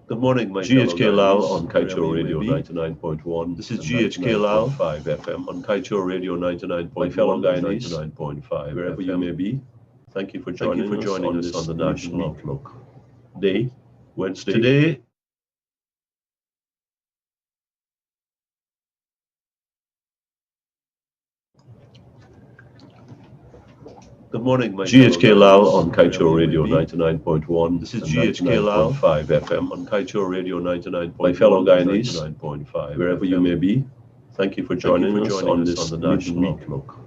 Good morning, my GHK Lall on Kaieteur Kaieteur Radio Radio 99.1. This is GHK Lall 5 FM on Kaieteur Radio 99.1. My fellow Guyanese, 99.5 wherever FM. you may be. Thank you for Thank you joining, for joining us us on the on National Evening Outlook Day, Wednesday. Today, Good morning, my GHK Lall on Kaieteur Radio Radio 99.1. This is GHK Lall 5 FM on Kaieteur Radio 99.1. My fellow Guyanese, 99.5 wherever FM. you may be. Thank you for joining us on this the Evening National Outlook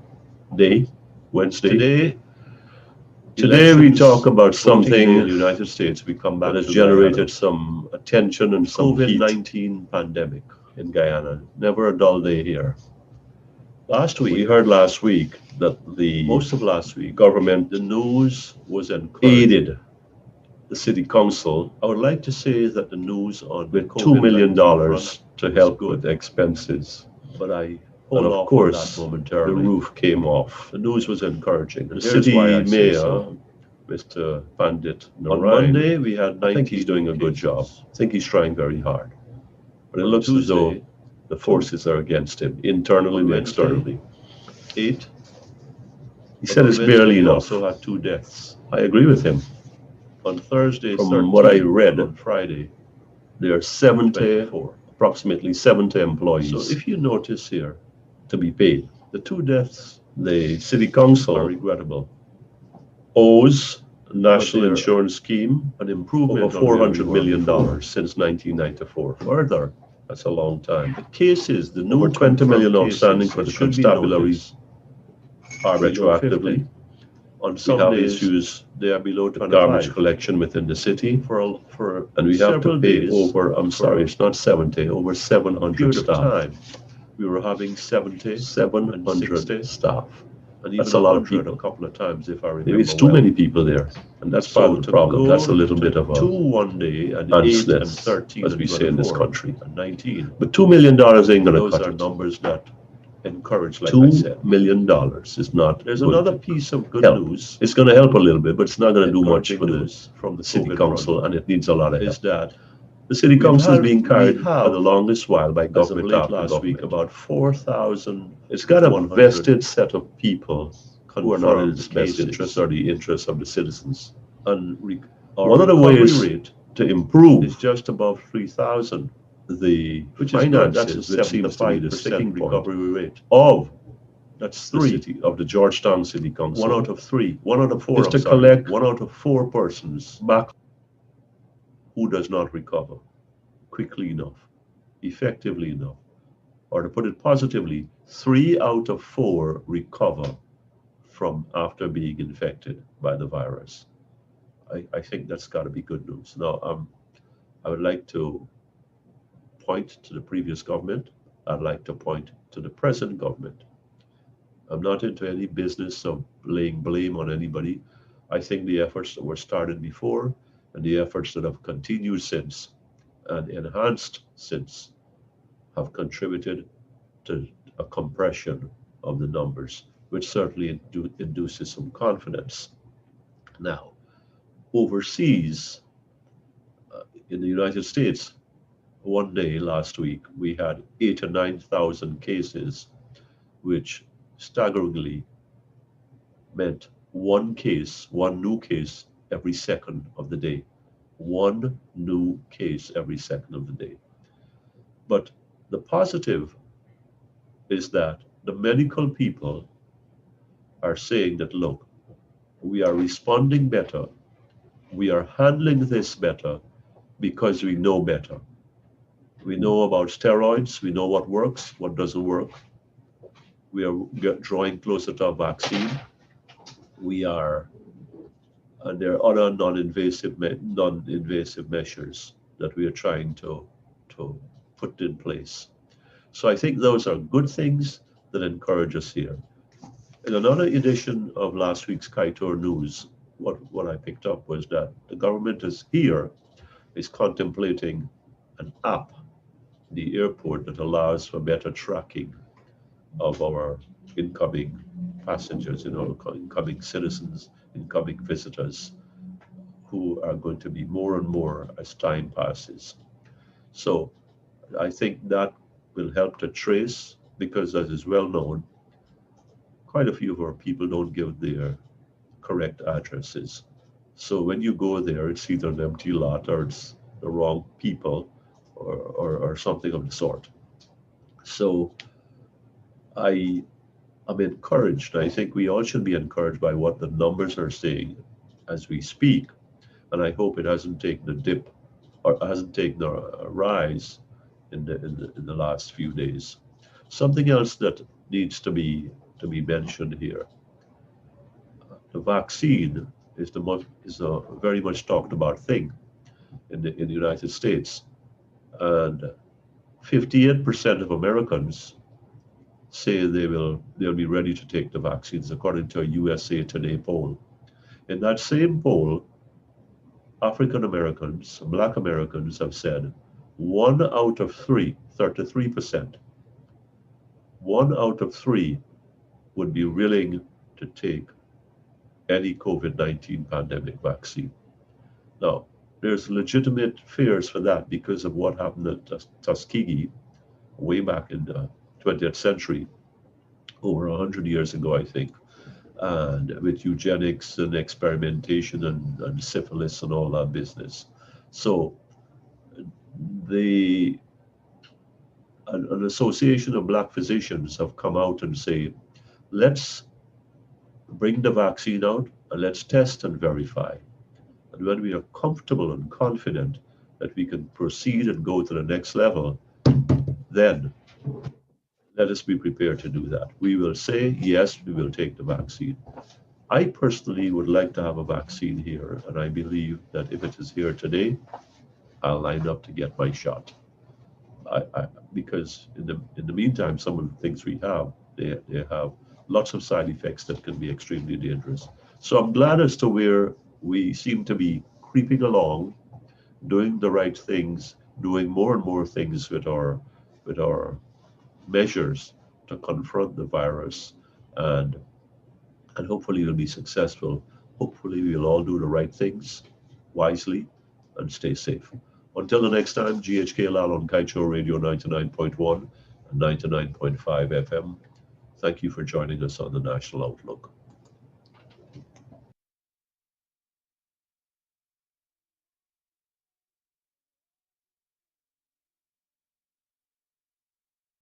Day, Wednesday. Today we talk about Something in something the United States. We come back that has to generated Guyana. some attention and some heat COVID-19 pandemic. in Guyana. Never a dull day here. Last We week, heard last week that the most of last week, government the news was encouraging. aided the city council I would like to say that the news on the with $2 million COVID-19 to was help good. with expenses. but I And hold of off course, on that the momentarily. roof came off. The news was encouraging. The And here's city why I say mayor, so. Mr. Pandit On Narayan, Monday, we had 90 I think he's doing a good job. I think he's trying very hard. But it On looks as though Tuesday, the forces are against him, internally On and Wednesday, externally. 8. He said it's On barely Wednesday, we enough. also had 2 deaths. I agree with him. On Thursday, From 13, what I read, on Friday, there are 70, 24. approximately 70 employees So if you notice here, to be paid. the 2 deaths The city are council regrettable. owes the National they're Insurance Scheme An improvement over on where we $400 were million before. since 1994. Further, That's a long time. the cases, the new Over 20 million confirmed outstanding cases, for it the should be constabularies noticed, are below retroactively. 50. On We some have days, issues they are below with garbage 25. collection within the city, For and we have several to pay days, over, I'm sorry, it's not 70, over a 700 period of staff. time, we were having 70 and 700 60, staff. and That's even a lot of 100 people. a couple of times, if I remember Maybe it's too well. many people there, and that's part So of the to problem. go That's a little to bit of 2 a one day and 8 and nonsense, 13 as and we say in this 24 country. and 19. But $2 million ain't gonna Those cut are it. numbers that encourage, like I $2 said. million is not There's going another to piece of good help. news, It's going to help a little bit, but it's not going to do much encouraging for the news from the city COVID council, front, and it needs a lot of help. is that The city council is being we carried for have, the longest while by as of government late after last week, government. about 4,000 It's got a 100 vested set of people who are not in confirmed its best cases, interest or the interest of the citizens. and our One of the recovery ways rate to improve is just above 3,000, the which is good. That's a finances, which seems to be the 75% sticking point recovery rate. of That's the 3. city, of the Georgetown City Council, 1 out of 3. 1 out of 4. is I'm to sorry. collect 1 out of 4 persons back who does not recover quickly enough, effectively enough. Or to put it positively, 3 out of 4 recover from after being infected by the virus. I think that's got to be good news. Now, I would like to point to the previous government. I'd like to point to the present government. I'm not into any business of laying blame on anybody. I think the efforts that were started before and the efforts that have continued since and enhanced since have contributed to a compression of the numbers, which certainly induces some confidence. Now, overseas, in the United States, one day last week, we had 8 or 9,000 cases, which staggeringly meant one new case every second of the day. One new case every second of the day. But the positive is that the medical people are saying that, look, we are responding better, we are handling this better because we know better. We know about steroids, we know what works, what doesn't work. We are drawing closer to a vaccine. We are, and there are other non-invasive measures that we are trying to put in place. So I think those are good things that encourage us here. In another edition of last week's Kaieteur News, what I picked up was that the government is contemplating an app at the airport that allows for better tracking of our incoming passengers, incoming citizens, incoming visitors who are going to be more and more as time passes. So I think that will help to trace, because as is well known, quite a few of our people don't give their correct addresses. So when you go there, it's either an empty lot or it's the wrong people, or something of the sort. So I am encouraged. I think we all should be encouraged by what the numbers are saying as we speak. And I hope it hasn't taken a dip or hasn't taken a rise in the last few days. Something else that needs to be mentioned here: the vaccine is a very much talked about thing in the United States, and 58% of Americans say they'll be ready to take the vaccines, according to a USA Today poll. In that same poll, African Americans, Black Americans have said 1 out of 3, 33%, 1 out of 3 would be willing to take any COVID-19 pandemic vaccine. Now, there's legitimate fears for that because of what happened at Tuskegee way back in the 20th century, over 100 years ago, I think, and with eugenics and experimentation and syphilis and all that business. So an association of Black physicians have come out and say, let's bring the vaccine out and let's test and verify. And when we are comfortable and confident that we can proceed and go to the next level, then let us be prepared to do that. We will say, yes, we will take the vaccine. I personally would like to have a vaccine here, and I believe that if it is here today, I'll line up to get my shot. Because in the meantime, some of the things we have, they have lots of side effects that can be extremely dangerous. So I'm glad as to where we seem to be creeping along, doing the right things, doing more and more things with our measures to confront the virus, and hopefully we'll be successful. Hopefully we'll all do the right things wisely and stay safe. Until the next time, GHK Lall on Kaieteur Radio 99.1 and 99.5 FM. Thank you for joining us on the National Outlook.